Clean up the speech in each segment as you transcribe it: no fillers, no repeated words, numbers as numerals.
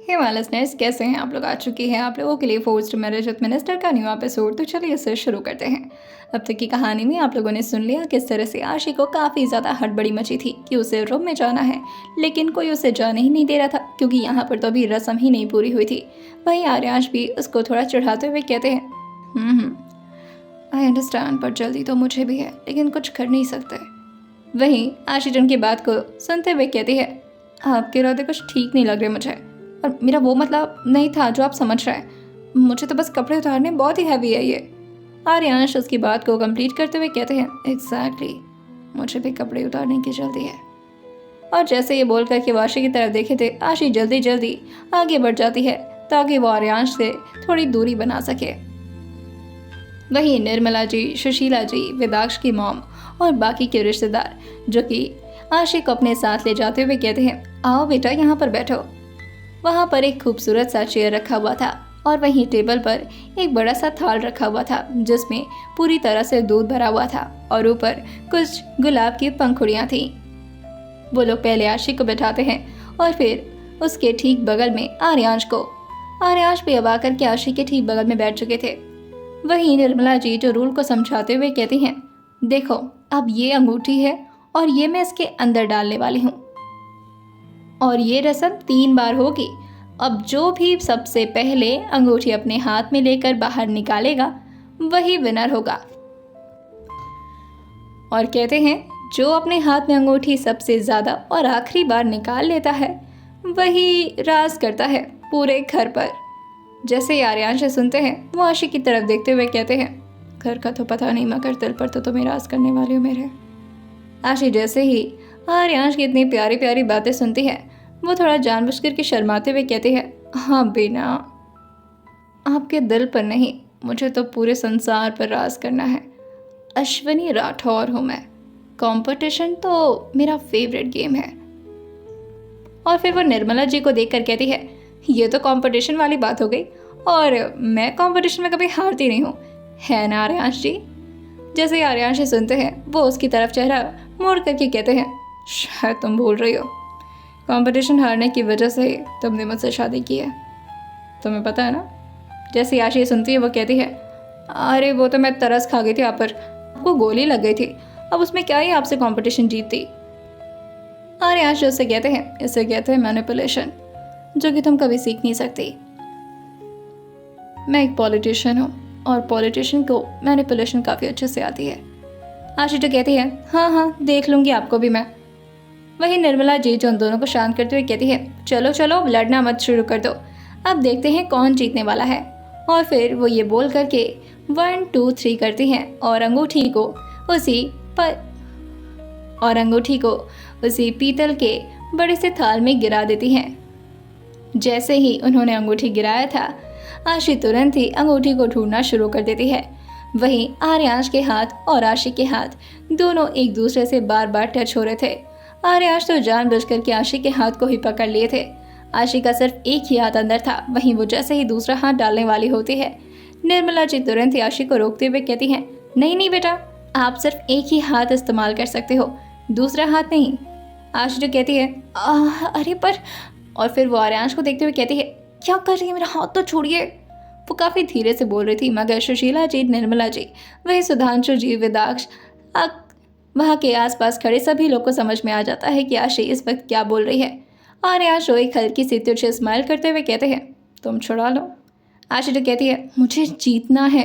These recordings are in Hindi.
हे माय लिसनर्स, कैसे हैं आप लोग। आ चुकी है आप लोगों के लिए फोर्स्ड मैरिज विद मिनिस्टर का न्यू एपिसोड। तो चलिए इसे शुरू करते हैं। अब तक की कहानी में आप लोगों ने सुन लिया किस तरह से आशी को काफ़ी ज़्यादा हड़बड़ी मची थी कि उसे रूम में जाना है, लेकिन कोई उसे जाने ही नहीं दे रहा था क्योंकि यहाँ पर तो अभी रस्म ही नहीं पूरी हुई थी। वहीं आर्यांश भी उसको थोड़ा चिढ़ाते हुए कहते हैं आई अंडरस्टैंड, पर जल्दी तो मुझे भी है, लेकिन कुछ कर नहीं सकते। वहीं आशी उनकी बात को सुनते हुए कहती है आपके इरादे कुछ ठीक नहीं लग रहे मुझे, और मेरा वो मतलब नहीं था जो आप समझ रहे हैं। मुझे तो बस कपड़े उतारने बहुत ही हैवी है ये। आर्यांश उसकी बात को कंप्लीट करते हुए कहते हैं एग्जैक्टली, मुझे भी कपड़े उतारने की जल्दी है। और जैसे ये बोल कर के वो आशी की तरफ देखे थे, आशी जल्दी जल्दी आगे बढ़ जाती है ताकि वो आर्यांश से थोड़ी दूरी बना सके। वहीं निर्मला जी, सुशीला जी, वेदाक्ष की मॉम और बाकी के रिश्तेदार जो कि आशी को अपने साथ ले जाते हुए कहते हैं आओ बेटा यहाँ पर बैठो। वहाँ पर एक खूबसूरत सा चेयर रखा हुआ था और वहीं टेबल पर एक बड़ा सा थाल रखा हुआ था जिसमें पूरी तरह से दूध भरा हुआ था और ऊपर कुछ गुलाब की पंखुड़ियाँ थीं। वो लोग पहले आशी को बैठाते हैं और फिर उसके ठीक बगल में आर्यांश भी अब आकर के आशी के ठीक बगल में बैठ चुके थे। वहीं निर्मला जी जो रूल को समझाते हुए कहती हैं देखो, अब ये अंगूठी है और ये मैं इसके अंदर डालने वाली हूँ और ये रस्म 3 बार होगी। अब जो भी सबसे पहले अंगूठी अपने हाथ में लेकर बाहर निकालेगा वही विनर होगा। और कहते हैं जो अपने हाथ में अंगूठी सबसे ज़्यादा और आखिरी बार निकाल लेता है वही राज करता है पूरे घर पर। जैसे ही आर्यांश सुनते हैं वो आशी की तरफ देखते हुए कहते हैं घर का तो पता नहीं, मगर दिल पर तो तुम राज करने वाले हो मेरे। आशी जैसे ही आर्यांश की इतनी प्यारी प्यारी बातें सुनती है वो थोड़ा जानबूझकर के शर्माते हुए कहती है हाँ बेना, आपके दिल पर नहीं, मुझे तो पूरे संसार पर राज करना है। अश्विनी राठौर हूँ मैं, कंपटीशन तो मेरा फेवरेट गेम है। और फिर वो निर्मला जी को देखकर कहती है ये तो कंपटीशन वाली बात हो गई और मैं कंपटीशन में कभी हारती नहीं हूँ, है ना आर्यांश जी। जैसे ही आर्यांश सुनते हैं वो उसकी तरफ चेहरा मोड़ करके कहते हैं शायद तुम भूल रही हो, कंपटीशन हारने की वजह से तुमने मुझसे शादी की है, तुम्हें पता है ना। जैसे ही आशी सुनती है वो कहती है अरे वो तो मैं तरस खा गई थी आप पर, आपको गोली लग गई थी, अब उसमें क्या ही आपसे कंपटीशन जीतती। आर्यांश उससे कहते हैं इसे कहते हैं मैनिपुलेशन, जो कि तुम कभी सीख नहीं सकती। मैं एक पॉलिटिशियन हूँ और पॉलिटिशियन को मैनिपुलेशन काफ़ी अच्छे से आती है। आशी तो कहती है हाँ देख लूँगी आपको भी मैं। वहीं निर्मला जी जो उन दोनों को शांत करते हुए कहती है चलो चलो लड़ना मत शुरू कर दो, अब देखते हैं कौन जीतने वाला है। और फिर वो ये बोल करके 1 2 3 करती हैं और अंगूठी को उसी पीतल के बड़े से थाल में गिरा देती हैं। जैसे ही उन्होंने अंगूठी गिराया था आशी तुरंत ही अंगूठी को ढूंढना शुरू कर देती है। वहीं आर्यांश के हाथ और आशी के हाथ दोनों एक दूसरे से बार बार टच हो रहे थे। आर्यांश तो जानबूझकर के आशी के हाथ को ही पकड़ लिए थे। आशी का सिर्फ एक ही हाथ अंदर था। वहीं वो जैसे ही दूसरा हाथ डालने वाली होती है निर्मला जी तुरंत ही आशी को रोकते हुए कहती हैं नहीं बेटा, आप सिर्फ एक ही हाथ इस्तेमाल कर सकते हो, दूसरा हाथ नहीं। आशी जो कहती है अरे पर, और फिर वो आर्यांश को देखते हुए कहती है क्या कर रही है, मेरा हाथ तो छोड़िए। वो काफ़ी धीरे से बोल रही थी मगर सुशीला जी, निर्मला जी, वही सुधांशु जी, वेदाक्ष, वहाँ के आसपास खड़े सभी लोग को समझ में आ जाता है कि आशी इस वक्त क्या बोल रही है। आर्यांश एक हल्की सी तिरछी स्माइल करते हुए कहते हैं तुम छुड़ा लो। आशी जो कहती है मुझे जीतना है।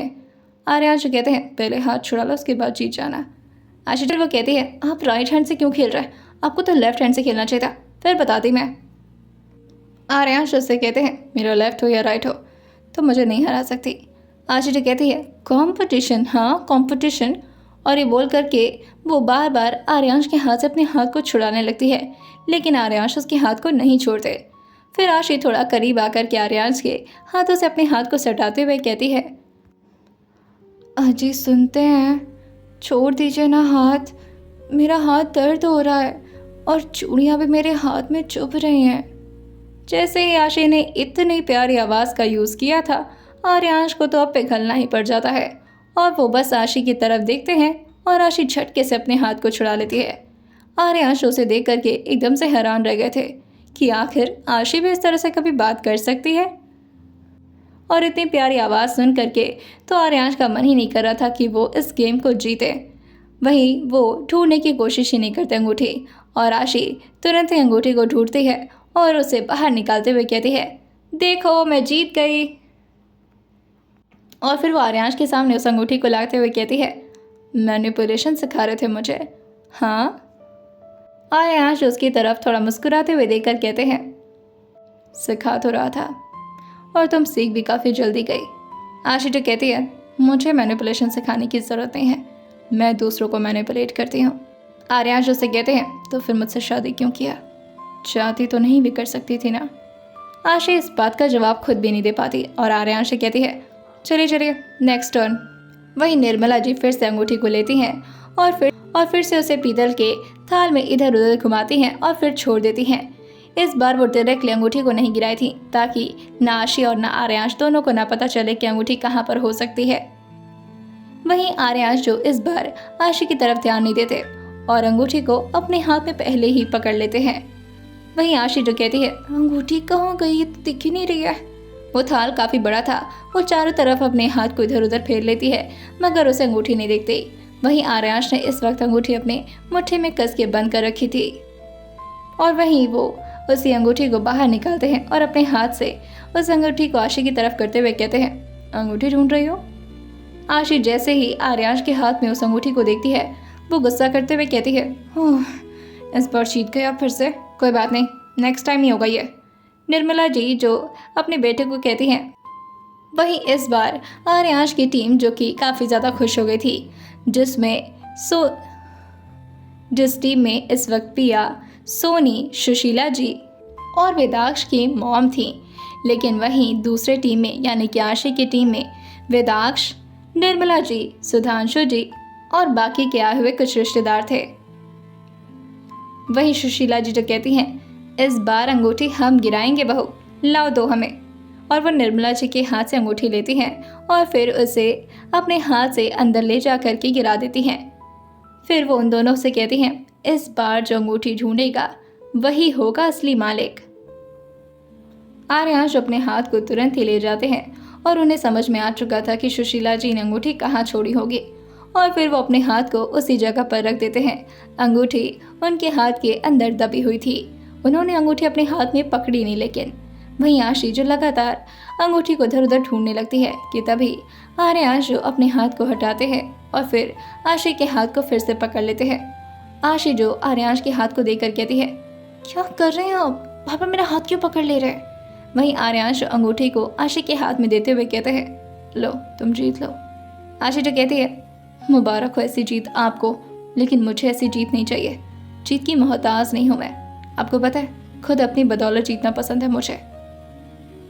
आर्यांश कहते हैं पहले हाथ छुड़ा लो उसके बाद जीत जाना। आशी वो कहती है आप राइट हैंड से क्यों खेल रहे हैं, आपको तो लेफ्ट हैंड से खेलना चाहिए था, फिर बताती मैं। आर्यांश उससे कहते हैं मेरा लेफ्ट हो या राइट हो तो मुझे नहीं हरा सकती। आशी जो कहती है कंपटीशन, हाँ कंपटीशन। और ये बोल करके वो बार बार आर्यांश के हाथ से अपने हाथ को छुड़ाने लगती है, लेकिन आर्यांश उसके हाथ को नहीं छोड़ते। फिर आशी थोड़ा करीब आकर के आर्यांश के हाथों से अपने हाथ को सटाते हुए कहती है अजी सुनते हैं, छोड़ दीजिए ना हाथ, मेरा हाथ दर्द हो रहा है और चूड़ियाँ भी मेरे हाथ में चुभ रही हैं। जैसे ही आशी ने इतनी प्यारी आवाज़ का यूज़ किया था आर्यांश को तो अब पिघलना ही पड़ जाता है और वो बस आशी की तरफ देखते हैं और आशी झटके से अपने हाथ को छुड़ा लेती है। आर्यांश उसे देख करके एकदम से हैरान रह गए थे कि आखिर आशी भी इस तरह से कभी बात कर सकती है। और इतनी प्यारी आवाज़ सुन करके तो आर्यांश का मन ही नहीं कर रहा था कि वो इस गेम को जीते। वहीं वो ढूंढने की कोशिश ही नहीं करते अंगूठी, और आशी तुरंत ही अंगूठी को ढूंढती है और उसे बाहर निकालते हुए कहती है, देखो मैं जीत गई। और फिर वो आर्यांश के सामने उस अंगूठी को लाते हुए कहती है, मैनिपुलेशन सिखा रहे थे मुझे, हाँ? आर्यांश उसकी तरफ थोड़ा मुस्कुराते हुए देखकर कहते हैं, सिखा तो रहा था और तुम सीख भी काफ़ी जल्दी गई। आशी तो कहती है, मुझे मैनिपुलेशन सिखाने की ज़रूरत नहीं है, मैं दूसरों को मैनिपुलेट करती हूँ। आर्यांश उसे कहते हैं, तो फिर मुझसे शादी क्यों किया? चाहती तो नहीं भी कर सकती थी ना? आशी इस बात का जवाब खुद भी नहीं दे पाती और आर्यांश से कहती है, चलिए चलिए नेक्स्ट टर्न। वहीं निर्मला जी फिर से अंगूठी को लेती हैं और फिर से उसे पीतल के थाल में इधर उधर घुमाती हैं और फिर छोड़ देती हैं। इस बार वो डायरेक्टली अंगूठी को नहीं गिराई थी, ताकि ना आशी और ना आर्यांश दोनों को ना पता चले कि अंगूठी कहाँ पर हो सकती है। वहीं आर्यांश जो इस बार आशी की तरफ ध्यान नहीं देते और अंगूठी को अपने हाथ में पहले ही पकड़ लेते हैं। वहीं आशी जो कहती है, अंगूठी कहाँ गई, ये तो दिख ही नहीं रही है। वो थाल काफ़ी बड़ा था, वो चारों तरफ अपने हाथ को इधर उधर फेर लेती है मगर उसे अंगूठी नहीं दिखती। वहीं आर्यांश ने इस वक्त अंगूठी अपने मुट्ठी में कस के बंद कर रखी थी और वहीं वो उसी अंगूठी को बाहर निकालते हैं और अपने हाथ से उस अंगूठी को आशी की तरफ करते हुए कहते हैं, अंगूठी ढूंढ रही हो? आशी जैसे ही आर्यांश के हाथ में उस अंगूठी को देखती है, वो गुस्सा करते हुए कहती है, ओह, इस बार जीत गया फिर से, कोई बात नहीं, नेक्स्ट टाइम नहीं होगा ये। निर्मला जी जो अपने बेटे को कहती हैं। वहीं इस बार आर्यांश की टीम जो कि काफ़ी ज़्यादा खुश हो गई थी, जिस टीम में इस वक्त पिया, सोनी, सुशीला जी और वेदाक्ष की मॉम थी, लेकिन वहीं दूसरे टीम में यानी कि आशी की टीम में वेदाक्ष, निर्मला जी, सुधांशु जी और बाकी के आए हुए कुछ रिश्तेदार थे। वहीं सुशीला जी जो कहती हैं, इस बार अंगूठी हम गिराएंगे बहू, लाओ दो हमें। और वो निर्मला जी के हाथ से अंगूठी लेती हैं और फिर उसे अपने हाथ से अंदर ले जा करके गिरा देती हैं। फिर वो उन दोनों से कहती हैं, इस बार जो अंगूठी ढूंढेगा वही होगा असली मालिक। आर्यांश अपने हाथ को तुरंत ही ले जाते हैं और उन्हें समझ में आ चुका था कि सुशीला जी ने अंगूठी कहाँ छोड़ी होगी और फिर वो अपने हाथ को उसी जगह पर रख देते हैं। अंगूठी उनके हाथ के अंदर दबी हुई थी, उन्होंने अंगूठी अपने हाथ में पकड़ी नहीं। लेकिन वहीं आशी जो लगातार अंगूठी को इधर उधर ढूंढने लगती है कि तभी आर्यांश जो अपने हाथ को हटाते हैं और फिर आशी के हाथ को फिर से पकड़ लेते हैं। आशी जो आर्यांश के हाथ को देखकर कहती है, क्या कर रहे हैं आप? पापा मेरा हाथ क्यों पकड़ ले रहे हैं? वहीं आर्यांश अंगूठी को आशी के हाथ में देते हुए कहते हैं, लो तुम जीत लो। आशी जो कहती है, मुबारक हो ऐसी जीत आपको, लेकिन मुझे ऐसी जीत नहीं चाहिए, जीत की मोहताज नहीं हूँ मैं। आपको पता है, खुद अपनी बदौलत जीतना पसंद है मुझे।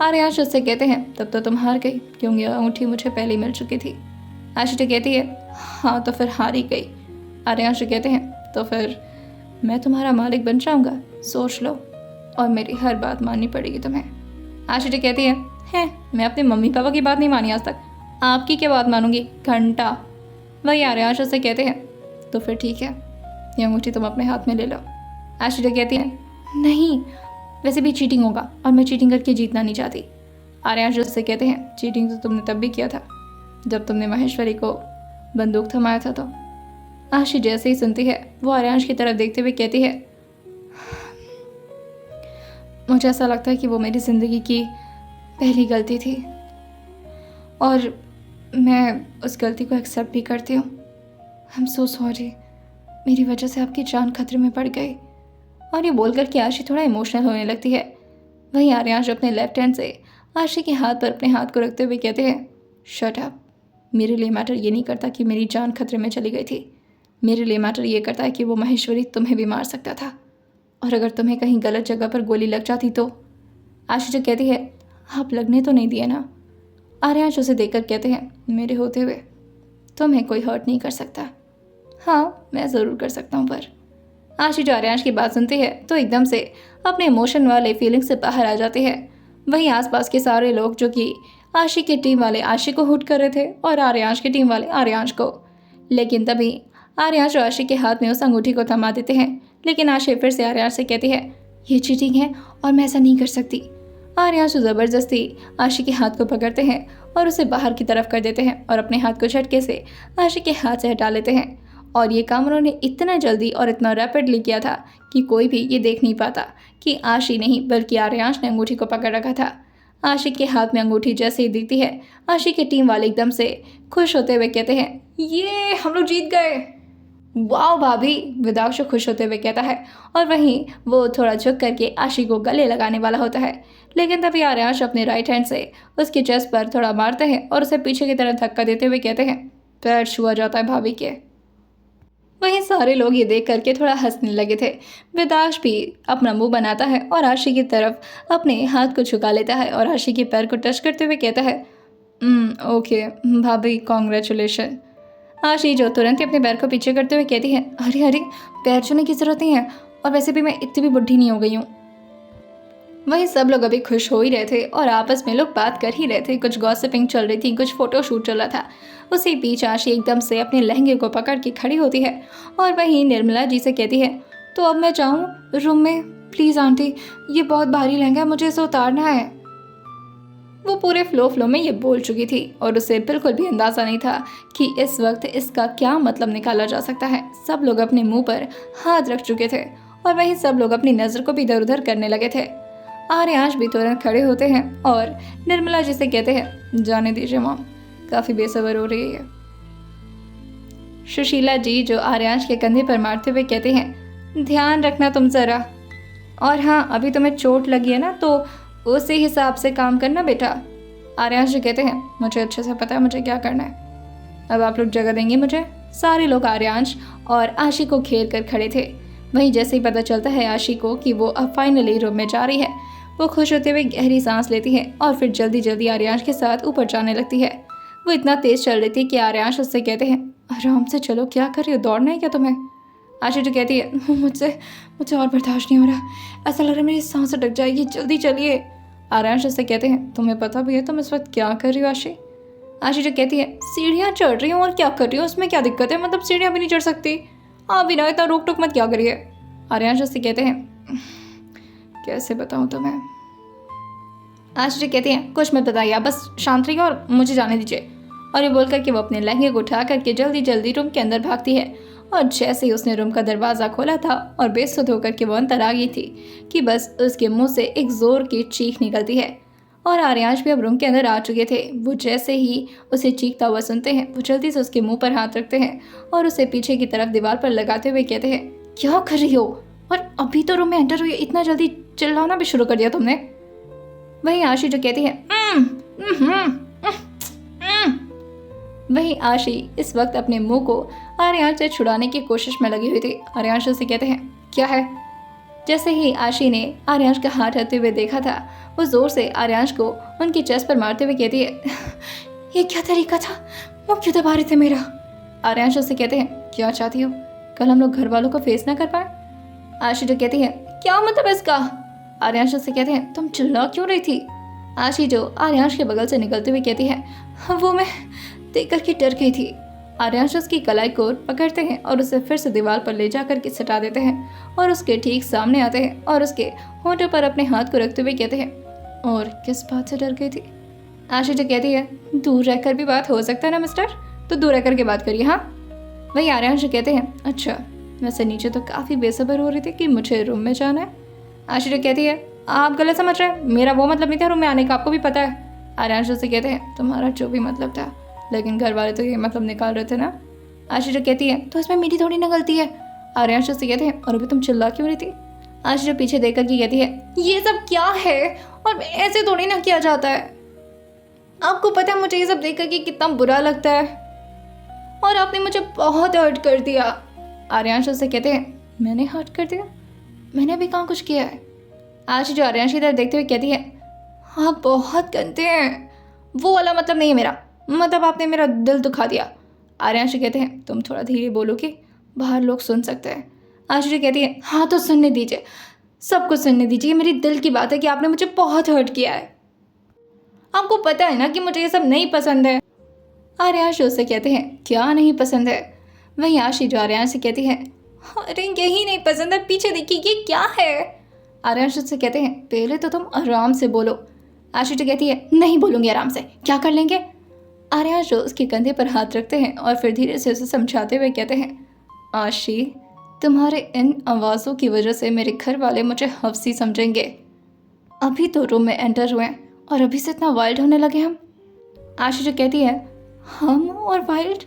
आर्यांश उससे कहते हैं, तब तो तुम हार गई क्योंकि अंगूठी मुझे पहले मिल चुकी थी। आशी तो कहती है, हाँ तो फिर हार ही गई। आर्यांश कहते हैं, तो फिर मैं तुम्हारा मालिक बन जाऊंगा, सोच लो, और मेरी हर बात माननी पड़ेगी तुम्हें। आशी तो कहती है, मैं अपने मम्मी पापा की बात नहीं मानी आज तक, आपकी क्या बात मानूंगी, घंटा। वही आर्यांश उससे कहते हैं, तो फिर ठीक है, ये अंगूठी तुम अपने हाथ में ले लो। आशी तो कहती है, नहीं, वैसे भी चीटिंग होगा और मैं चीटिंग करके जीतना नहीं चाहती। आर्यांश उससे कहते हैं, चीटिंग तो तुमने तब भी किया था जब तुमने महेश्वरी को बंदूक थमाया था। तो आशी जैसे ही सुनती है, वो आर्यांश की तरफ देखते हुए कहती है, मुझे ऐसा लगता है कि वो मेरी ज़िंदगी की पहली गलती थी और मैं उस गलती को एक्सेप्ट भी करती हूँ। आई एम सो सॉरी, मेरी वजह से आपकी जान खतरे में पड़ गई। और ये बोलकर कि आशी थोड़ा इमोशनल होने लगती है। वहीं आर्यांश अपने लेफ्ट हैंड से आशी के हाथ पर अपने हाथ को रखते हुए कहते हैं, शट अप, मेरे लिए मैटर ये नहीं करता कि मेरी जान खतरे में चली गई थी, मेरे लिए मैटर ये करता है कि वो महेश्वरी तुम्हें भी मार सकता था, और अगर तुम्हें कहीं गलत जगह पर गोली लग जाती तो। आशी जो कहती है, आप लगने तो नहीं दिए ना। आर्यांश उसे देखकर कहते हैं, मेरे होते हुए तुम्हें कोई हर्ट नहीं कर सकता। हाँ मैं ज़रूर कर सकता हूँ। पर आशी जो आर्यांश की बात सुनती है तो एकदम से अपने इमोशन वाले फीलिंग से बाहर आ जाती है। वहीं आसपास के सारे लोग जो कि आशी की टीम वाले आशी को हुट कर रहे थे और आर्यांश की टीम वाले आर्यांश को, लेकिन तभी आर्यांश आशी के हाथ में उस अंगूठी को थमा देते हैं। लेकिन आशी फिर से आर्यांश से कहती है, ये चीटिंग है और मैं ऐसा नहीं कर सकती। आर्यांश ज़बरदस्ती आशी के हाथ को पकड़ते हैं और उसे बाहर की तरफ कर देते हैं और अपने हाथ को झटके से आशी के हाथ से हटा लेते हैं। और ये काम उन्होंने इतना जल्दी और इतना रैपिडली किया था कि कोई भी ये देख नहीं पाता कि आशी नहीं बल्कि आर्यांश ने अंगूठी को पकड़ रखा था। आशी के हाथ में अंगूठी जैसे ही दिखती है, आशी के टीम वाले एकदम से खुश होते हुए कहते हैं, ये हम लोग जीत गए। वाह भाभी, विदाक्ष खुश होते हुए कहता है। और वहीं वो थोड़ा झुक करके आशी को गले लगाने वाला होता है, लेकिन तभी आर्यांश अपने राइट हैंड से उसके चेस्ट पर थोड़ा मारते हैं और उसे पीछे की तरफ धक्का देते हुए कहते हैं, पैर छुआ जाता है भाभी के। वहीं सारे लोग ये देख करके थोड़ा हंसने लगे थे। विदाक्ष भी अपना मुंह बनाता है और आशी की तरफ अपने हाथ को झुका लेता है और आशी के पैर को टच करते हुए कहता है, ओके भाभी, कॉन्ग्रेचुलेशन। आशी जो तुरंत ही अपने पैर को पीछे करते हुए कहती है, अरे अरे, पैर छूने की जरूरत नहीं है, और वैसे भी मैं इतनी भी बुढ़ी नहीं हो गई हूँ। वहीं सब लोग अभी खुश हो ही रहे थे और आपस में लोग बात कर ही रहे थे। कुछ गॉसिपिंग चल रही थी, कुछ फोटोशूट चल रहा था। उसी बीच आशी एकदम से अपने लहंगे को पकड़ के खड़ी होती है और वहीं निर्मला जी से कहती है, तो अब मैं जाऊँ रूम में? प्लीज़ आंटी, ये बहुत भारी लहंगा है, मुझे इसे उतारना है। वो पूरे फ्लो में ये बोल चुकी थी और उसे बिल्कुल भी अंदाज़ा नहीं था कि इस वक्त इसका क्या मतलब निकाला जा सकता है। सब लोग अपने मुंह पर हाथ रख चुके थे और वहीं सब लोग अपनी नज़र को भी इधर उधर करने लगे थे। आर्यांश भी तुरंत खड़े होते हैं और निर्मला जी से कहते हैं, जाने दीजिए मॉम, काफ़ी बेसब्र हो रही है। सुशीला जी जो आर्यांश के कंधे पर मारते हुए कहते हैं, ध्यान रखना तुम ज़रा, और हाँ, अभी तुम्हें चोट लगी है ना, तो उसी हिसाब से काम करना बेटा। आर्यांश जी कहते हैं, मुझे अच्छे से पता है मुझे क्या करना है, अब आप लोग जगह देंगे मुझे। सारे लोग आर्यांश और आशी को घेर कर खड़े थे। वहीं जैसे ही पता चलता है आशी को कि वो अब फाइनली रूम में जा रही है, वो खुश होते हुए गहरी सांस लेती है और फिर जल्दी जल्दी आर्यांश के साथ ऊपर जाने लगती है। वो इतना तेज चल रही थी कि आर्यांश उससे कहते हैं, आराम से चलो, क्या कर रही हो, दौड़ना है क्या तुम्हें? आशी जो कहती है, मुझे और बर्दाश्त नहीं हो रहा, ऐसा लग रहा है मेरी सांस अटक जाएगी, जल्दी चलिए। आर्यांश उससे कहते हैं, तुम्हें पता भी है तुम इस वक्त क्या कर रही हो आशी? आशी जो कहती है, सीढ़ियाँ चढ़ रही हूँ और क्या कर रही हूँ, उसमें क्या दिक्कत है, मतलब सीढ़ियाँ भी नहीं चढ़ सकती, आप भी ना इतना रोक टोक मत क्या करिए। आर्यांश उससे कहते हैं, कैसे बताऊँ तुम्हें? आशी जो कहती हैं, कुछ मत बताइए, आप बस शांत रहिए और मुझे जाने दीजिए। और ये बोल करके वो अपने लहंगे को उठा करके जल्दी जल्दी रूम के अंदर भागती है और जैसे ही उसने रूम का दरवाज़ा खोला था और बेसुध होकर के वो अंदर आ गई थी कि बस उसके मुंह से एक ज़ोर की चीख निकलती है। और आर्यांश भी अब रूम के अंदर आ चुके थे। वो जैसे ही उसे चीखता हुआ सुनते हैं, वो जल्दी से उसके मुंह पर हाथ रखते हैं और उसे पीछे की तरफ दीवार पर लगाते हुए कहते हैं, क्या कर रही हो, और अभी तो रूम में एंटर हुई, इतना जल्दी चिल्लाना भी शुरू कर दिया तुमने। वहीं आशी जो कहती है, वहीं आशी इस वक्त अपने मुंह को आर्यांश से छुड़ाने की कोशिश में लगी हुई थी। आर्यांश से कहते हैं, क्या है? जैसे ही आशी ने आर्यांश का हाथ हटते हुए देखा था, वो जोर से आर्यांश को उनकी चेस्ट पर मारते हुए कहती है, ये क्या तरीका था, वो क्यों दबा रहे थे मेरा? आर्यांश से कहते हैं, क्या चाहती हो, कल हम लोग घर वालों को फेस ना कर पाए? आशी जो कहती है, क्या मतलब इसका? आर्यांश से कहते हैं, तुम चिल्ला क्यों रही थी? आशी जो आर्यांश के बगल से निकलते हुए कहती है, वो मैं देख करके डर गई थी। आर्यांश उसकी कलाई को पकड़ते हैं और उसे फिर से दीवार पर ले जाकर के सटा देते हैं और उसके ठीक सामने आते हैं और उसके होंठों पर अपने हाथ को रखते हुए कहते हैं, और किस बात से डर गई थी? आशी जो कहती है, दूर रहकर भी बात हो सकता है ना मिस्टर, तो दूर रहकर के बात करिए। हाँ। वही आर्यांश कहते हैं, अच्छा, वैसे नीचे तो काफ़ी बेसब्र हो रही थी कि मुझे रूम में जाना है। आशी जो कहती है, आप गलत समझ रहे हैं, मेरा वो मतलब नहीं था रूम में आने का, आपको भी पता है। आर्यांश से कहते हैं, तुम्हारा जो भी मतलब था, लेकिन घर वाले तो ये मतलब निकाल रहे थे ना। आशी जो कहती है, तो इसमें मेरी थोड़ी ना गलती है। आर्यांश से कहते हैं, और अभी तुम चिल्ला क्यों रही थी? आशी जो पीछे देख कर के कहती है, ये सब क्या है, और ऐसे थोड़ी ना किया जाता है, आपको पता है मुझे ये सब देख कर के कितना बुरा लगता है, और आपने मुझे बहुत हर्ट कर दिया। आर्यांश से कहते हैं, मैंने हर्ट कर दिया? मैंने अभी कहाँ कुछ किया है? आशी जो आर्यांश की तरफ देखते हुए कहती है, आप बहुत गंदे हैं, वो वाला मतलब नहीं है मेरा, मतलब आपने मेरा दिल दुखा दिया। आर्यांश कहते हैं, तुम थोड़ा धीरे बोलोगे, बाहर लोग सुन सकते हैं। आशी कहती है, हाँ तो सुनने दीजिए, सबको सुनने दीजिए, मेरी दिल की बात है कि आपने मुझे बहुत हर्ट किया है, आपको पता है ना कि मुझे ये सब नहीं पसंद है। आर्यांश उससे कहते हैं, क्या नहीं पसंद है? वहीं आशी जो आर्यांश से कहती है, अरे यही नहीं पसंद है, पीछे देखिए ये क्या है? आर्यांश उससे कहते हैं पहले तो तुम आराम से बोलो। आशी तो कहती है नहीं बोलूँगी आराम से, क्या कर लेंगे। आर्यांश उसके कंधे पर हाथ रखते हैं और फिर धीरे से उसे समझाते हुए कहते हैं आशी, तुम्हारे इन आवाज़ों की वजह से मेरे घर वाले मुझे हफ्सी समझेंगे। अभी तो रूम में एंटर हुए हैं और अभी से इतना वाइल्ड होने लगे हम। आशी जो कहती है हम और वाइल्ड,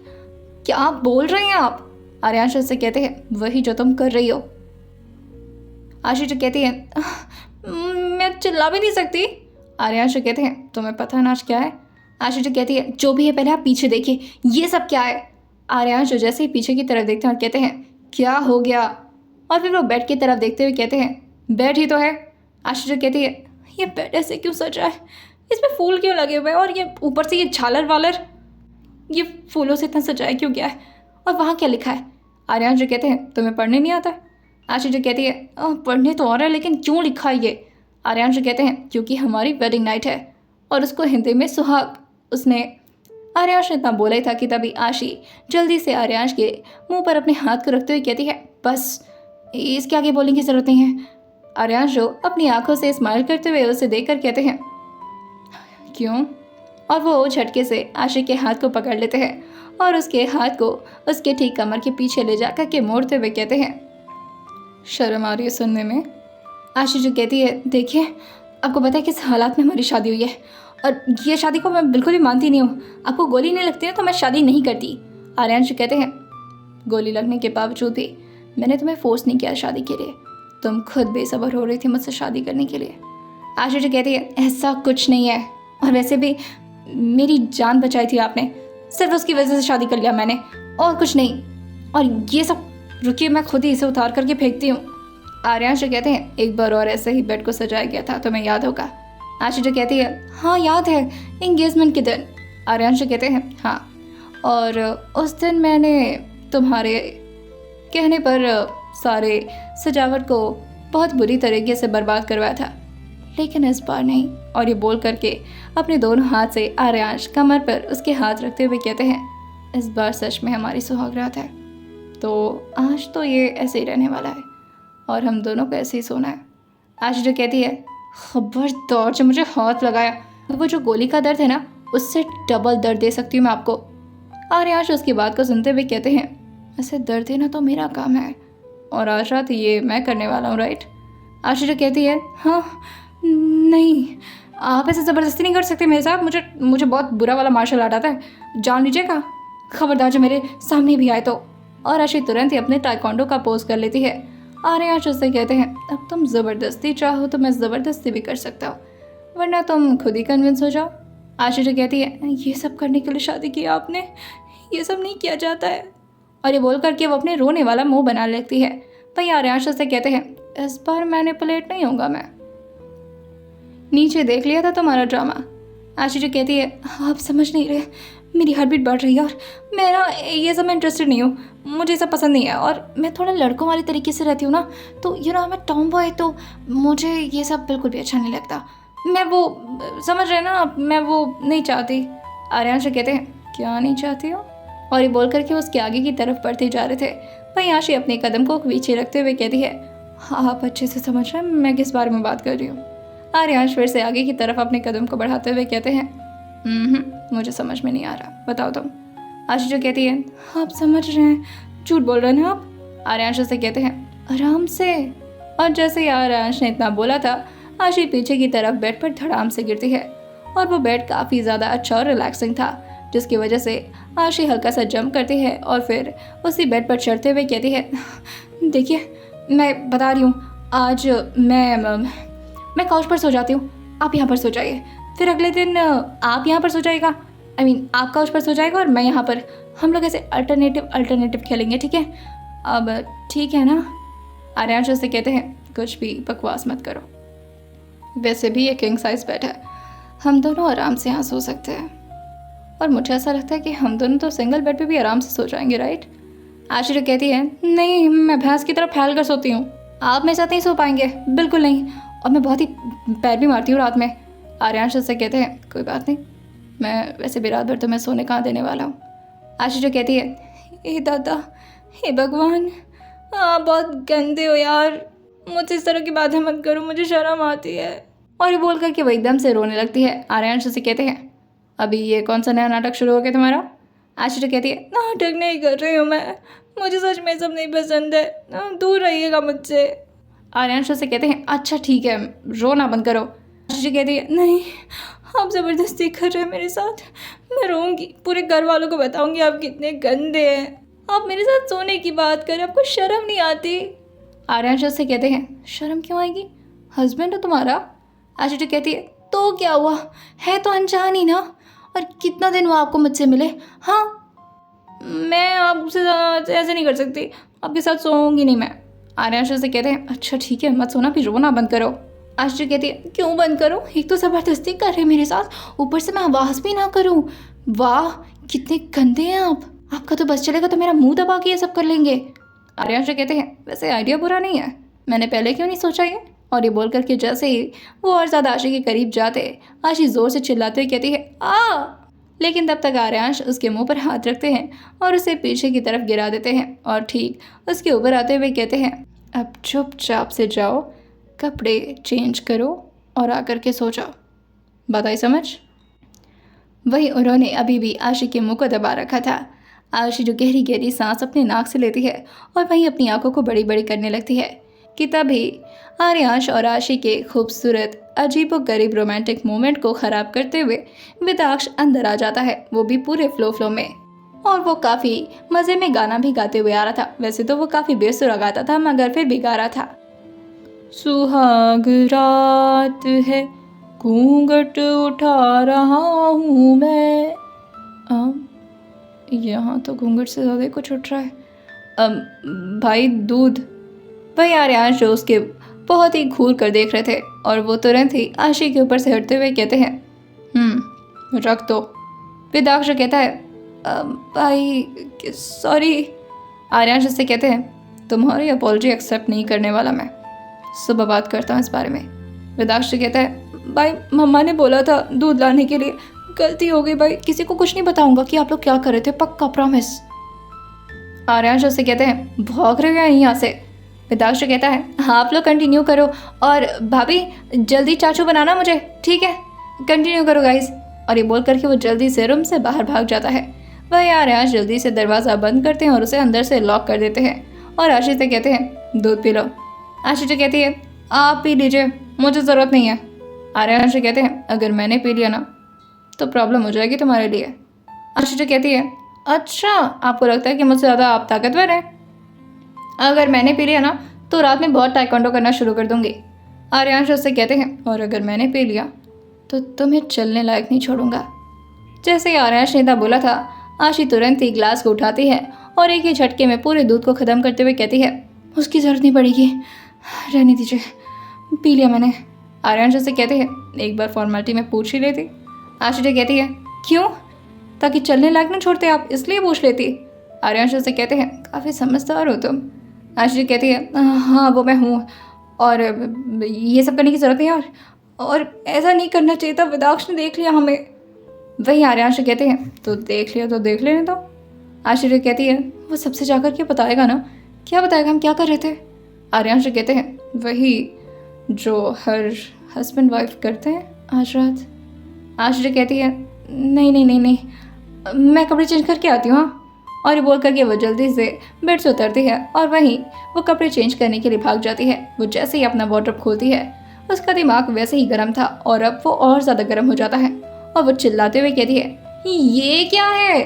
क्या बोल रही हैं आप। आर्यांश उससे कहते हैं वही जो तुम कर रही हो। आशी जो कहती है मैं चिल्ला भी नहीं सकती। आर्यांश जो कहते हैं तुम्हें पता ना आज क्या है। आशी जो कहती है जो भी है पहले आप पीछे देखिए, ये सब क्या है। आर्यांश जो जैसे ही पीछे की तरफ देखते हैं और कहते हैं क्या हो गया, और फिर वो बेड की तरफ देखते हुए कहते हैं बेड ही तो है। आशी जो कहती है ये बेड ऐसे क्यों सजा है, इसमें फूल क्यों लगे हुए हैं, और ये ऊपर से ये झालर वालर, ये फूलों से इतना सजाया क्यों गया है, और वहाँ क्या लिखा है। आर्यांश जो कहते हैं तुम्हें पढ़ने नहीं आता। आशी जो कहती है पढ़ने तो और है लेकिन क्यों लिखा है ये। आर्यांश जो कहते हैं क्योंकि हमारी वेडिंग नाइट है और उसको हिंदी में सुहाग। उसने आर्यांश ने इतना बोला ही था कि तभी आशी जल्दी से आर्यांश के मुंह पर अपने हाथ को रखते हुए कहती है बस, इसके आगे बोलने की ज़रूरत नहीं है। आर्यांश जो अपनी आंखों से स्माइल करते हुए उसे देखकर कहते हैं क्यों, और वो झटके से आशी के हाथ को पकड़ लेते हैं और उसके हाथ को उसके ठीक कमर के पीछे ले जाकर के मोड़ते हुए कहते हैं शर्म आ रही है सुनने में। आशी जो कहती है देखिए आपको पता है किस हालात में हमारी शादी हुई है, और ये शादी को मैं बिल्कुल भी मानती नहीं हूँ। आपको गोली नहीं लगती है तो मैं शादी नहीं करती। आर्यांश कहते हैं गोली लगने के बावजूद भी मैंने तुम्हें फोर्स नहीं किया शादी के लिए, तुम खुद बेसब्र हो रही थी मुझसे शादी करने के लिए। आशी जो कहती है ऐसा कुछ नहीं है, और वैसे भी मेरी जान बचाई थी आपने, सिर्फ उसकी वजह से शादी कर लिया मैंने, और कुछ नहीं। और ये सब रुकिए मैं खुद ही इसे उतार करके फेंकती हूँ। आर्यांश जो कहते हैं एक बार और ऐसे ही बेड को सजाया गया था, तुम्हें याद होगा। आशी जो कहती है हाँ याद है, एंगेजमेंट के दिन। आर्यांश जो कहते हैं हाँ, और उस दिन मैंने तुम्हारे कहने पर सारे सजावट को बहुत बुरी तरीके से बर्बाद करवाया था, लेकिन इस बार नहीं। और ये बोल करके अपने दोनों हाथ से आर्यांश कमर पर उसके हाथ रखते हुए कहते हैं इस बार सच में हमारी सुहागरात है, तो आज तो ये ऐसे ही रहने वाला है और हम दोनों को ऐसे ही सोना है। आशी जो कहती है खबरदार जो मुझे हाथ लगाया, वो जो गोली का दर्द है ना उससे डबल दर्द दे सकती हूँ मैं आपको। आर्यांश उसकी बात को सुनते हुए कहते हैं ऐसे दर्द देना तो मेरा काम है, और आज रात ये मैं करने वाला हूँ राइट। आशी जो कहती है हाँ नहीं, आप ऐसे ज़बरदस्ती नहीं कर सकते मेरे साथ, मुझे बहुत बुरा वाला मार्शल आर्ट आता है, जान लीजिएगा, खबरदार जो मेरे सामने भी आए तो। और आशी तुरंत ही अपने टाइकोंडो का पोज कर लेती है। आर्यांश उससे कहते हैं अब तुम ज़बरदस्ती चाहो तो मैं ज़बरदस्ती भी कर सकता हूँ, वरना तुम खुद ही कन्विंस हो जाओ। आशी जो कहती है ये सब करने के लिए शादी की आपने, ये सब नहीं किया जाता है। और ये बोल करके वो अपने रोने वाला मुंह बना लेती है। भाई आर्यांश उससे कहते हैं इस बार मैनिपुलेट नहीं होगा मैं, नीचे देख लिया था तुम्हारा ड्रामा। आशी जो कहती है आप समझ नहीं रहे, मेरी हार्ट बीट बढ़ रही है और मैं ना ये सब में इंटरेस्टेड नहीं हूँ, मुझे ये सब पसंद नहीं है, और मैं थोड़ा लड़कों वाली तरीके से रहती हूँ ना, तो मैं टॉम बॉय, तो मुझे ये सब बिल्कुल भी अच्छा नहीं लगता, मैं वो समझ रहे ना आप, मैं वो नहीं चाहती। आर्यांश जो कहते हैं क्या नहीं चाहती हो, और ये बोल करके उसके आगे की तरफ बढ़ते जा रहे थे। वहीं आशी अपने कदम को पीछे रखते हुए कहती है हाँ आप अच्छे से समझ रहे हैं मैं किस बारे में बात कर रही हूँ। आर्यांश फिर से आगे की तरफ अपने कदम को बढ़ाते हुए कहते हैं मुझे समझ में नहीं आ रहा, बताओ तुम। आशी जो कहती है आप समझ रहे हैं, झूठ बोल रहे हैं ना आप। आर्यांश से कहते हैं आराम से, और जैसे ही आर्यांश ने इतना बोला था आशी पीछे की तरफ बेड पर धड़ाम से गिरती है, और वो बेड काफ़ी ज़्यादा अच्छा और रिलैक्सिंग था, जिसकी वजह से आशी हल्का सा जंप करती है और फिर उसी बेड पर चढ़ते हुए कहती है देखिए मैं बता रही हूँ, आज मैं काउच पर सो जाती हूँ, आप यहाँ पर सो जाइए, फिर अगले दिन आप यहाँ पर सो जाएगा, आप काउच पर सो जाएगा और मैं यहाँ पर, हम लोग ऐसे अल्टरनेटिव खेलेंगे, ठीक है, अब ठीक है ना। आर्यांश से कहते हैं कुछ भी बकवास मत करो, वैसे भी ये किंग साइज बेड है, हम दोनों आराम से यहाँ सो सकते हैं, और मुझे ऐसा लगता है कि हम दोनों तो सिंगल बेड पे भी आराम से सो जाएंगे राइट। आशी कहती है नहीं, मैं भैंस की तरह फैल कर सोती हूँ, आप मेरे साथ नहीं सो पाएंगे, बिल्कुल नहीं, और मैं बहुत ही पैर भी मारती हूँ रात में। आर्यांश से कहते हैं कोई बात नहीं, मैं वैसे भी रात भर तो मैं सोने कहाँ देने वाला हूँ। आशी जो कहती है हे दादा, हे भगवान, आप बहुत गंदे हो यार, मुझसे इस तरह की बातें मत करो, मुझे शर्म आती है। और ये बोल करके वो एकदम से रोने लगती है। आर्यांश से कहते हैं, अभी ये कौन सा नया नाटक शुरू हो गया तुम्हारा? आशी कहती है, नाटक नहीं कर रही हूँ मैं, मुझे सच में सब नहीं पसंद है, दूर रहिएगा मुझसे। आर्यांश से कहते हैं, अच्छा ठीक है, रोना बंद करो। आशी कहती है, नहीं आप ज़बरदस्ती कर रहे हैं मेरे साथ, मैं रोऊंगी, पूरे घर वालों को बताऊंगी आप कितने गंदे हैं। आप मेरे साथ सोने की बात करें, आपको शर्म नहीं आती? आर्यांश से कहते हैं, शर्म क्यों आएगी, हस्बैंड है तुम्हारा। आशी कहती है, तो क्या हुआ, है तो अनजान ही ना, और कितना दिन हुआ आपको मुझसे मिले? हाँ, मैं आपसे ऐसे नहीं कर सकती, आपके साथ सोऊंगी नहीं मैं। आर्यांश से कहते हैं, अच्छा ठीक है, मत सोना, फिर रोना बंद करो। आशी कहती है, क्यों बंद करूं, एक तो ज़बरदस्ती कर रहे मेरे साथ, ऊपर से मैं आवाज़ भी ना करूं। वाह कितने गंदे हैं आप, आपका तो बस चलेगा तो मेरा मुंह दबा के ये सब कर लेंगे। आर्यांश कहते हैं, वैसे आइडिया बुरा नहीं है, मैंने पहले क्यों नहीं सोचा ये। और ये बोल करके जैसे ही वो और ज़्यादा आशी के करीब जाते, आशी ज़ोर से चिल्लाते हुए कहती है, आ। लेकिन तब तक आर्यांश उसके मुंह पर हाथ रखते हैं और उसे पीछे की तरफ गिरा देते हैं और ठीक उसके ऊपर आते हुए कहते हैं, अब चुपचाप से जाओ, कपड़े चेंज करो और आकर के सो जाओ। बात आई समझ? वही उन्होंने अभी भी आशी के मुंह को दबा रखा था। आशी जो गहरी गहरी सांस अपने नाक से लेती है और वहीं अपनी आंखों को बड़ी बड़ी करने लगती है कि तभी आर्यांश और आशी के खूबसूरत अजीबोगरीब रोमांटिक मोमेंट को ख़राब करते हुए विदाक्ष अंदर आ जाता है, वो भी पूरे फ्लो में। और वो काफ़ी मज़े में गाना भी गाते हुए आ रहा था। वैसे तो वो काफ़ी बेसुरा गाता था मगर फिर भी गा रहा था। सुहाग रात है, घूंघट उठा रहा हूँ मैं। यहाँ तो घूंघट से ज़्यादा कुछ उठ रहा है। भाई दूध। भाई आर्यांश जो उसके बहुत ही घूर कर देख रहे थे और वो तुरंत ही आशी के ऊपर से हटते हुए कहते हैं, रख दो। विदाक्ष कहता है, भाई सॉरी। आर्यांश से कहते हैं, तुम्हारी अपॉलजी एक्सेप्ट नहीं करने वाला मैं, सुबह बात करता हूँ इस बारे में। विदाक्ष कहता है, भाई मम्मा ने बोला था दूध लाने के लिए, गलती हो गई भाई, किसी को कुछ नहीं बताऊंगा कि आप लोग क्या कर रहे थे, पक्का प्रॉमिस। आर्यांश से कहते हैं, भाग रहे हैं यहाँ से। विदाक्ष कहता है, हाँ आप लोग कंटिन्यू करो और भाभी जल्दी चाचू बनाना मुझे, ठीक है, कंटिन्यू करो गाइस। और ये बोल करके वो जल्दी से रूम से बाहर भाग जाता है। वह आर्यांश जल्दी से दरवाज़ा बंद करते हैं और उसे अंदर से लॉक कर देते हैं और आशीष से कहते हैं, दूध पी लो। आशीष कहती है, आप पी लीजिए, मुझे ज़रूरत नहीं है। आर्यांश कहते हैं, अगर मैंने पी लिया ना तो प्रॉब्लम हो जाएगी तुम्हारे लिए। आशीष कहती है, अच्छा आपको लगता है कि मुझसे ज़्यादा आप ताकतवर हैं? अगर मैंने पी लिया ना तो रात में बहुत टाइकोंडो करना शुरू कर दूंगी। आर्यांश उससे कहते हैं, और अगर मैंने पी लिया तो तुम्हें चलने लायक नहीं छोड़ूंगा। जैसे ही आर्यांश ने बोला था, आशी तुरंत ही ग्लास को उठाती है और एक ही झटके में पूरे दूध को ख़त्म करते हुए कहती है, उसकी ज़रूरत नहीं पड़ेगी, रहने दीजिए, पी लिया मैंने। आर्यांश उससे कहते हैं, एक बार फॉर्मेलिटी में पूछ ही लेती। आशी कहती है, क्यों? ताकि चलने लायक ना छोड़ते आप, इसलिए पूछ लेती। आर्यांश उससे कहते हैं, काफ़ी समझदार हो तुम। आशी कहती है, हाँ वो मैं हूँ, और ये सब करने की ज़रूरत नहीं है, और ऐसा नहीं करना चाहिए था, विदाक्ष ने देख लिया हमें। वही आर्यांश कहते हैं, तो देख लिया तो देख लेने दो। आशी कहती है, वो सबसे जाकर क्या बताएगा ना, क्या बताएगा हम क्या कर रहे थे? आर्यांश कहते हैं, वही जो हर हस्बैंड वाइफ करते हैं आज रात। आशी कहती है, नहीं नहीं नहीं नहीं, मैं कपड़े चेंज करके आती हूँ। और ये बोल करके वो जल्दी से बेड से उतरती है और वहीं वो कपड़े चेंज करने के लिए भाग जाती है। वो जैसे ही अपना वार्डरोब खोलती है, उसका दिमाग वैसे ही गर्म था और अब वो और ज़्यादा गर्म हो जाता है और वो चिल्लाते हुए कहती है, ये क्या है?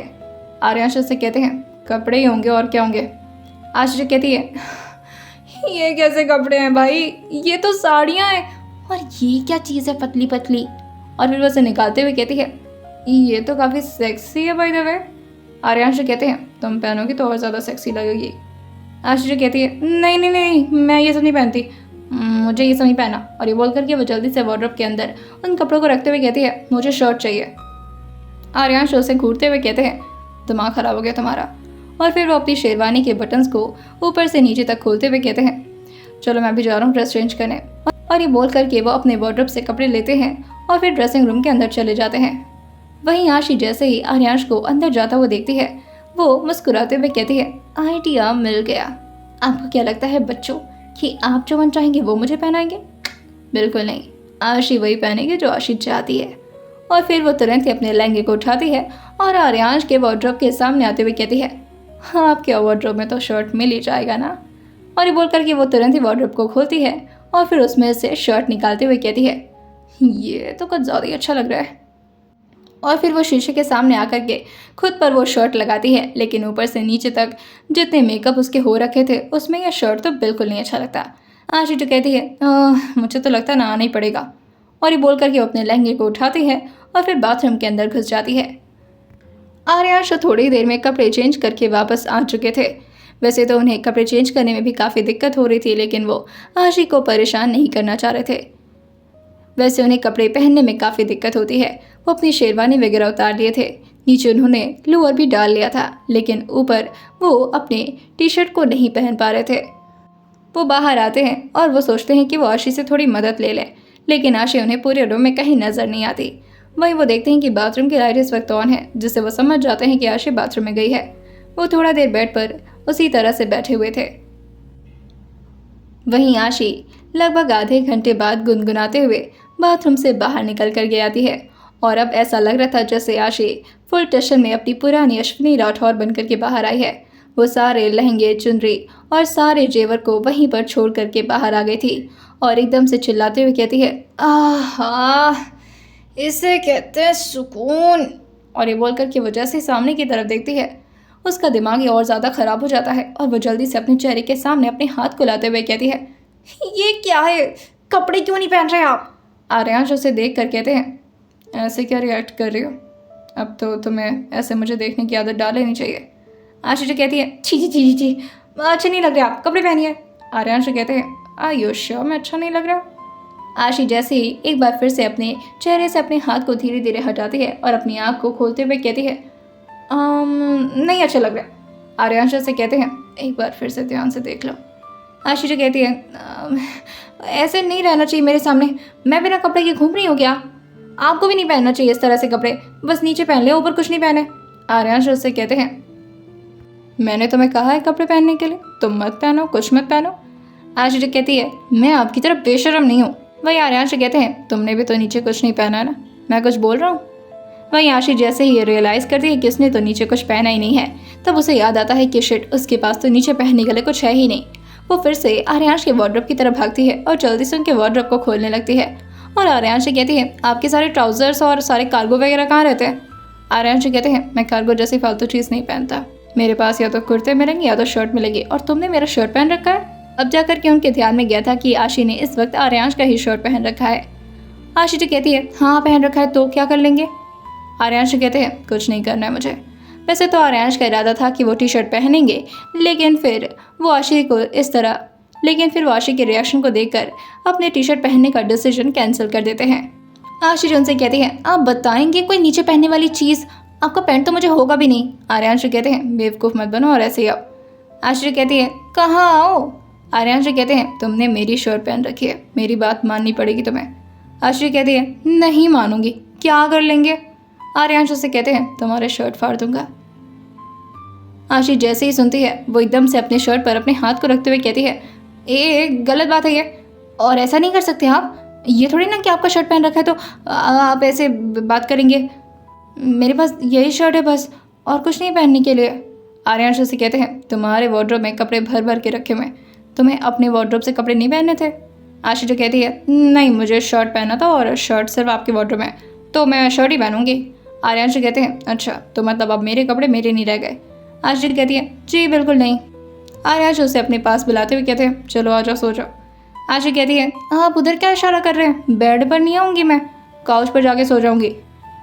आर्यांश से कहते हैं, कपड़े ही होंगे और क्या होंगे। आशीष कहती है, ये कैसे कपड़े हैं भाई, ये तो साड़ियाँ हैं, और ये क्या चीज़ है पतली पतली। और फिर वो उसे निकालते हुए कहती है, ये तो काफ़ी सेक्सी है बाय द वे। आर्यांश कहते हैं, तुम पहनोगी तो और ज़्यादा सेक्सी लगेगी। आशीष कहती है, नहीं नहीं नहीं, मैं ये सब नहीं पहनती, मुझे ये सब नहीं पहना। और ये बोल करके वो जल्दी से वार्डरोब के अंदर उन कपड़ों को रखते हुए कहती है, मुझे शर्ट चाहिए। आर्यांश उसे घूरते हुए कहते हैं, दिमाग ख़राब हो गया तुम्हारा। और फिर वो अपनी शेरवानी के बटन्स को ऊपर से नीचे तक खोलते हुए कहते हैं, चलो मैं भी जा रहा हूँ ड्रेस चेंज करने। और ये बोल करके वो अपने वार्डरोब से कपड़े लेते हैं और फिर ड्रेसिंग रूम के अंदर चले जाते हैं। वहीं आशी जैसे ही आर्यांश को अंदर जाता हुआ देखती है, वो मुस्कुराते हुए कहती है, आइडिया मिल गया। आपको क्या लगता है बच्चों कि आप जो मन चाहेंगे वो मुझे पहनाएंगे? बिल्कुल नहीं, आशी वही पहनेगी जो आशी चाहती है। और फिर वो तुरंत ही अपने लहंगे को उठाती है और आर्यांश के वार्डरोब के सामने आते हुए कहती है, हाँ आपके वार्डरोब में तो शर्ट मिल ही जाएगा ना। और ये बोल करके वो तुरंत ही वार्डरोब को खोलती है और फिर उसमें से शर्ट निकालते हुए कहती है, ये तो कुछ ज़्यादा ही अच्छा लग रहा है। और फिर वो शीशे के सामने आकर के खुद पर वो शर्ट लगाती है, लेकिन ऊपर से नीचे तक जितने मेकअप उसके हो रखे थे उसमें यह शर्ट तो बिल्कुल नहीं अच्छा लगता। आशी तो कहती है, मुझे तो लगता है ना आना ही पड़ेगा। और ये बोल करके वो अपने लहंगे को उठाती है और फिर बाथरूम के अंदर घुस जाती है। आर्यांश थोड़ी देर में कपड़े चेंज करके वापस आ चुके थे। वैसे तो उन्हें कपड़े चेंज करने में भी काफ़ी दिक्कत हो रही थी, लेकिन वो आशी को परेशान नहीं करना चाह रहे थे। वैसे उन्हें कपड़े पहनने में काफ़ी दिक्कत होती है। वो अपनी शेरवानी वगैरह उतार लिए थे, नीचे उन्होंने लोअर भी डाल लिया था, लेकिन ऊपर वो अपने टी शर्ट को नहीं पहन पा रहे थे। वो बाहर आते हैं और वो सोचते हैं कि वो आशी से थोड़ी मदद ले लें, लेकिन आशी उन्हें पूरे रूम में कहीं नज़र नहीं आती। वहीं वो देखते हैं कि बाथरूम की लाइट इस वक्त ऑन है, जिससे वो समझ जाते हैं कि आशी बाथरूम में गई है। वो थोड़ा देर बेड पर उसी तरह से बैठे हुए थे। वहीं आशी लगभग आधे घंटे बाद गुनगुनाते हुए बाथरूम से बाहर निकल कर गई आती है और अब ऐसा लग रहा था जैसे आशी फुल टेंशन में अपनी पुरानी अश्विनी राठौर बनकर के बाहर आई है। वो सारे लहंगे, चुनरी और सारे जेवर को वहीं पर छोड़ करके बाहर आ गई थी और एकदम से चिल्लाते हुए कहती है, आहा, इसे कहते हैं सुकून। और ये बोल करके वो जैसे ही सामने की तरफ देखती है उसका दिमाग ही और ज़्यादा ख़राब हो जाता है और वो जल्दी से अपने चेहरे के सामने अपने हाथ को लाते हुए कहती है, ये क्या है, कपड़े क्यों नहीं पहन रहे आप? आर्यांश उसे देख कर कहते हैं, ऐसे क्या रिएक्ट कर रही हो? अब तो तुम्हें ऐसे मुझे देखने की आदत डाल लेनी चाहिए। आशी जो कहती है, छी छी छी छी, अच्छे नहीं लग रहे आप, कपड़े पहनिए। आर्यांश कहते हैं, आर यू श्योर मैं अच्छा नहीं लग रहा? आशी जैसे ही एक बार फिर से अपने चेहरे से अपने हाथ को धीरे धीरे हटाती है और अपनी आँख को खोलते हुए कहती है, नहीं अच्छा लग रहा। आर्यांश से कहते हैं, एक बार फिर से ध्यान से देख लो। आशी जो कहती है, ऐसे नहीं रहना चाहिए मेरे सामने, मैं बिना कपड़े के घूम रही हूँ क्या? आपको भी नहीं पहनना चाहिए इस तरह से कपड़े, बस नीचे पहन ले, ऊपर कुछ नहीं पहने। आर्यांश उससे कहते हैं, मैंने तुम्हें कहा है कपड़े पहनने के लिए, तुम मत पहनो, कुछ मत पहनो। आशी जो कहती है, मैं आपकी तरफ बेशर्म नहीं हूँ। वही आर्यांश कहते हैं, तुमने भी तो नीचे कुछ नहीं पहना है ना, मैं कुछ बोल रहा हूँ? वहीं आशी जैसे ही ये रियलाइज़ करती है कि उसने तो नीचे कुछ पहना ही नहीं है, तब उसे याद आता है कि शिट, उसके पास तो नीचे पहनने के लिए कुछ है ही नहीं। वो फिर से आर्यांश के वार्डरोब की तरफ भागती है और जल्दी से उनके वार्डरोब को खोलने लगती है और आर्यांश से कहती है, आपके सारे ट्राउजर्स और सारे कार्गो वगैरह कहाँ रहते हैं? आर्यांश कहते हैं, मैं कार्गो जैसी फालतू चीज़ नहीं पहनता, मेरे पास या तो कुर्ते मिलेंगे या तो शर्ट मिलेगी, और तुमने मेरा शर्ट पहन रखा है। अब जाकर के उनके ध्यान में गया था कि आशी ने इस वक्त आर्यांश का ही शर्ट पहन रखा है। आशी तो कहती है, हाँ पहन रखा है तो क्या कर लेंगे? आर्यांश कहते हैं, कुछ नहीं करना है मुझे। वैसे तो आर्यांश का इरादा था कि वो टी शर्ट पहनेंगे, लेकिन फिर वो आशी के रिएक्शन को देखकर अपने टी शर्ट पहनने का डिसीजन कैंसिल कर देते हैं। आशी उनसे कहती है, आप बताएंगे कोई नीचे पहनने वाली चीज़, आपका पैंट तो मुझे होगा भी नहीं। आर्यांश कहते हैं, बेवकूफ़ मत बनो और ऐसे ही आओ। आशी कहती है, कहाँ आओ? आर्यांश कहते हैं, तुमने मेरी शर्ट पहन रखी है, मेरी बात माननी पड़ेगी तुम्हें। आशी कहती है, नहीं मानूंगी, क्या कर लेंगे? आर्यांश से कहते हैं, तुम्हारे शर्ट फाड़ दूंगा। आशी जैसे ही सुनती है वो एकदम से अपने शर्ट पर अपने हाथ को रखते हुए कहती है, ए गलत बात है ये, और ऐसा नहीं कर सकते आप, ये थोड़ी ना कि आपका शर्ट पहन रखा है तो आप ऐसे बात करेंगे, मेरे पास यही शर्ट है बस, और कुछ नहीं पहनने के लिए। आर्यांश से कहते हैं, तुम्हारे वार्डरोब में कपड़े भर भर के रखे हुए, तुम्हें अपने वार्डरोब से कपड़े नहीं पहनने थे? आशी जो कहती है, नहीं मुझे शर्ट पहना था और शर्ट सिर्फ आपके वार्डरोब में, तो मैं शर्ट ही पहनूंगी। आर्यांश कहते हैं, अच्छा तो मतलब अब मेरे कपड़े मेरे नहीं रह गए? आशी कहती है, जी बिल्कुल नहीं। आर्यांश उसे अपने पास बुलाते हुए कहते हैं, चलो आ जाओ सो जाओ। आशी कहती है, आप उधर क्या इशारा कर रहे हैं, बेड पर नहीं आऊँगी मैं, काउच पर जाके सो जाऊँगी।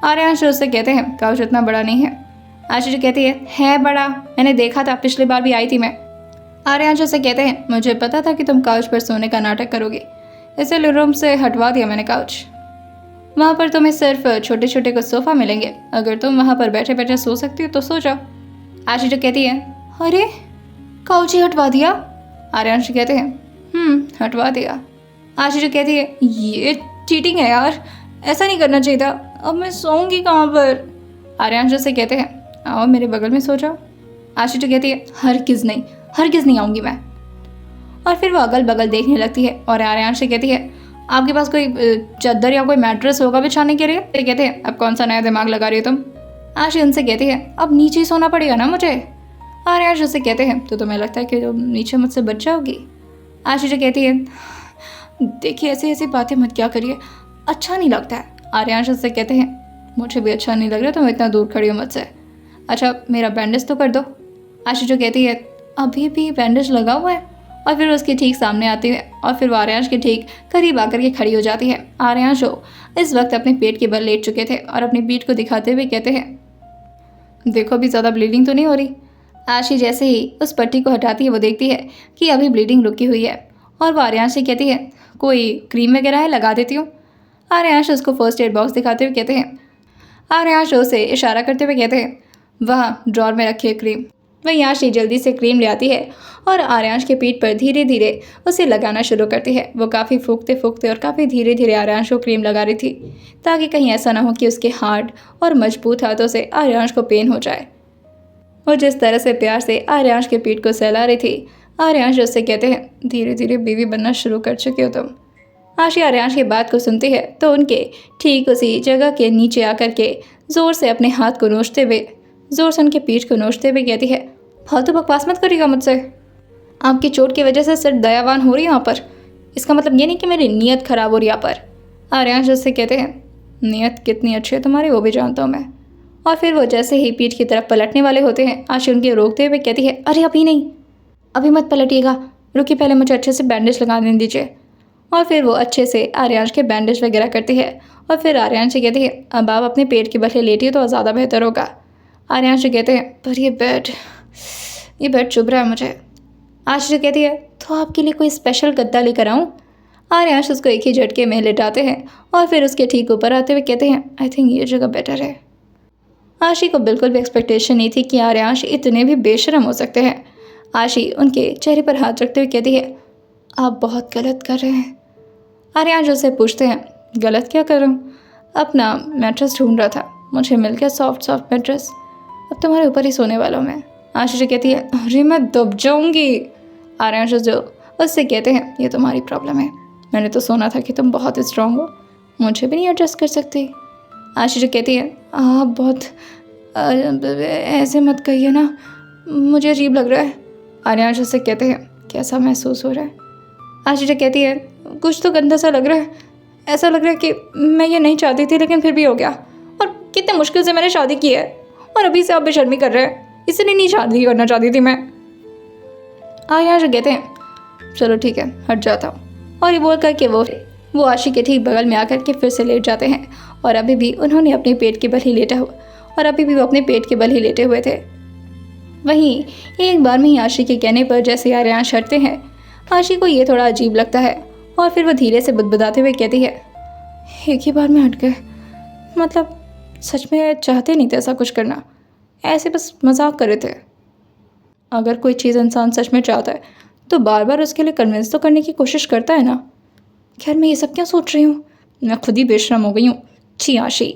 आर्यांश उससे कहते हैं, काउच इतना बड़ा नहीं है। आशी कहती है बड़ा, मैंने देखा था, पिछली बार भी आई थी मैं। आर्यांश से कहते हैं, मुझे पता था कि तुम काउच पर सोने का नाटक करोगे, इसलिए रूम से हटवा दिया मैंने काउच। वहाँ पर तुम्हें सिर्फ छोटे छोटे कुछ सोफ़ा मिलेंगे, अगर तुम वहाँ पर बैठे बैठे सो सकती हो तो सो जाओ। आशी कहती है, अरे काउच ही हटवा दिया? आर्यांश कहते हैं, हटवा दिया। आशी कहती है, ये चीटिंग है यार, ऐसा नहीं करना चाहिए था, अब मैं सोऊंगी कहाँ पर? आर्यांश से कहते हैं, आओ मेरे बगल में सो जाओ। आशी कहती है, हरगिज़ नहीं आऊँगी मैं। और फिर वो अगल बगल देखने लगती है और आर्यांश से कहती है, आपके पास कोई चादर या कोई मैट्रेस होगा बिछाने के लिए? फिर कहते हैं, अब कौन सा नया दिमाग लगा रही हो तुम? आशी उनसे कहती है, अब नीचे ही सोना पड़ेगा ना मुझे? आर्यांश उससे कहते हैं, तो तुम्हें लगता है कि तुम नीचे मुझसे बच जाओगी? आशी जो कहती है, देखिए ऐसी ऐसी बातें मत क्या करिए, अच्छा नहीं लगता है। आर्यांश उससे कहते हैं, मुझे भी अच्छा नहीं लग रहा, तुम इतना दूर खड़ी हो मुझसे। अच्छा मेरा बैंडेज तो कर दो। आशी जो कहती है, अभी भी बैंडेज लगा हुआ है? और फिर उसके ठीक सामने आती है और फिर वो आर्यांश के ठीक करीब आकर के खड़ी हो जाती है। आर्यांश इस वक्त अपने पेट के बल लेट चुके थे और अपनी पीठ को दिखाते हुए कहते हैं, देखो अभी ज़्यादा ब्लीडिंग तो नहीं हो रही? आशी जैसे ही उस पट्टी को हटाती है वो देखती है कि अभी ब्लीडिंग रुकी हुई है और वो आर्यांश से कहती है, कोई क्रीम वगैरह है, लगा देती हूँ। आर्यांश उसको फर्स्ट एड बॉक्स दिखाते हुए कहते हैं, आर्यांश उसे इशारा करते हुए कहते हैं, वहाँ ड्रॉर में रखी है क्रीम। वहीं आशी जल्दी से क्रीम ले आती है और आर्यांश के पीठ पर धीरे धीरे उसे लगाना शुरू करती है। वो काफ़ी फूंकते फूंकते और काफ़ी धीरे धीरे आर्यांश को क्रीम लगा रही थी ताकि कहीं ऐसा ना हो कि उसके हार्ड और मजबूत हाथों से आर्यांश को पेन हो जाए। वो जिस तरह से प्यार से आर्यांश के पीठ को सहला रही थी, आर्यांश उससे कहते हैं, धीरे धीरे बीवी बनना शुरू कर चुके हो तुम। आशी आर्यांश की बात को सुनती है तो उनके ठीक उसी जगह के नीचे आकर के ज़ोर से अपने हाथ को नोचते हुए, ज़ोर से उनके पीठ को नोचते हुए कहती है, फालतू बकवास मत करिएगा मुझसे। आपकी चोट की वजह से सिर्फ दयावान हो रही है यहाँ पर, इसका मतलब ये नहीं कि मेरी नीयत ख़राब हो रही है यहाँ पर। आर्यांश उससे कहते हैं, नीयत कितनी अच्छी है तुम्हारी वो भी जानता हूँ मैं। और फिर वो जैसे ही पीठ की तरफ पलटने वाले होते हैं, आशी उनके रोकते हुए कहती है, अरे अभी नहीं, अभी मत पलटिएगा, रुकिए पहले मुझे अच्छे से बैंडेज लगा देने दीजिए। और फिर वो अच्छे से आर्यांश के बैंडेज वगैरह करती है और फिर आर्यांश से कहती है, अब आप अपने पेट के बल लेटिए तो ज़्यादा बेहतर होगा। आर्यांश से कहते हैं, पर ये बेड चुभ रहा है मुझे। आशी जो कहती है, तो आपके लिए कोई स्पेशल गद्दा लेकर आऊँ? आर्यांश उसको एक ही झटके में लेटाते हैं और फिर उसके ठीक ऊपर आते हुए कहते हैं, आई थिंक ये जगह बेटर है। आशी को बिल्कुल भी एक्सपेक्टेशन नहीं थी कि आर्यांश इतने भी बेशरम हो सकते हैं। आशी उनके चेहरे पर हाथ रखते हुए कहती है, आप बहुत गलत कर रहे हैं। आर्यांश उससे पूछते हैं, गलत क्या करूं? अपना मैट्रेस ढूंढ रहा था, मुझे मिल गया सॉफ्ट मैट्रेस, अब तुम्हारे ऊपर ही सोने वाला हूं मैं। आशी कहती है, अरे मैं दब जाऊंगी। आर्यांश जो उससे कहते हैं, ये तुम्हारी प्रॉब्लम है, मैंने तो सुना था कि तुम बहुत स्ट्रांग हो, मुझे भी नहीं एडजस्ट कर सकती। आशी कहती है, आप बहुत ऐसे मत कहिए ना, मुझे अजीब लग रहा है। आर्यांश उससे कहते हैं, कैसा महसूस हो रहा है? आशी कहती है, कुछ तो गंदा सा लग रहा है, ऐसा लग रहा है कि मैं ये नहीं चाहती थी लेकिन फिर भी हो गया, और कितने मुश्किल से मैंने शादी की है और अभी से आप बेशर्मी कर रहे हैं, इसलिए नहीं शादी करना चाहती थी मैं। आर्यांश कहते हैं, चलो ठीक है हट जाता हूँ। और ये बोल करके वो आशी के ठीक बगल में आकर के फिर से लेट जाते हैं और अभी भी उन्होंने अपने पेट के बल ही लेटा हुआ और अभी भी वो अपने पेट के बल ही लेटे हुए थे। वहीं एक बार में ही आशी के कहने पर जैसे आर्यांश हटते हैं, आशी को ये थोड़ा अजीब लगता है और फिर वो धीरे से बुदबुदाते हुए कहती है, एक ही बार में हट गए, मतलब सच में चाहते नहीं थे ऐसा कुछ करना, ऐसे बस मजाक कर रहे थे। अगर कोई चीज़ इंसान सच में चाहता है तो बार बार उसके लिए कन्विंस तो करने की कोशिश करता है ना। खैर मैं ये सब क्या सोच रही हूँ, मैं खुद ही बेशरम हो गई हूँ। छी आशी।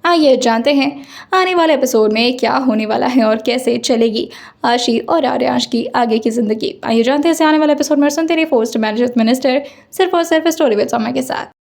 आइए जानते हैं आने वाले एपिसोड में क्या होने वाला है और कैसे चलेगी आशी और आर्यांश की आगे की ज़िंदगी। आइए जानते हैं आने वाले एपिसोड में सुनते रहिए फोर्स्ड मैरिज मिनिस्टर सिर्फ और सिर्फ स्टोरी विद सौम्या के साथ।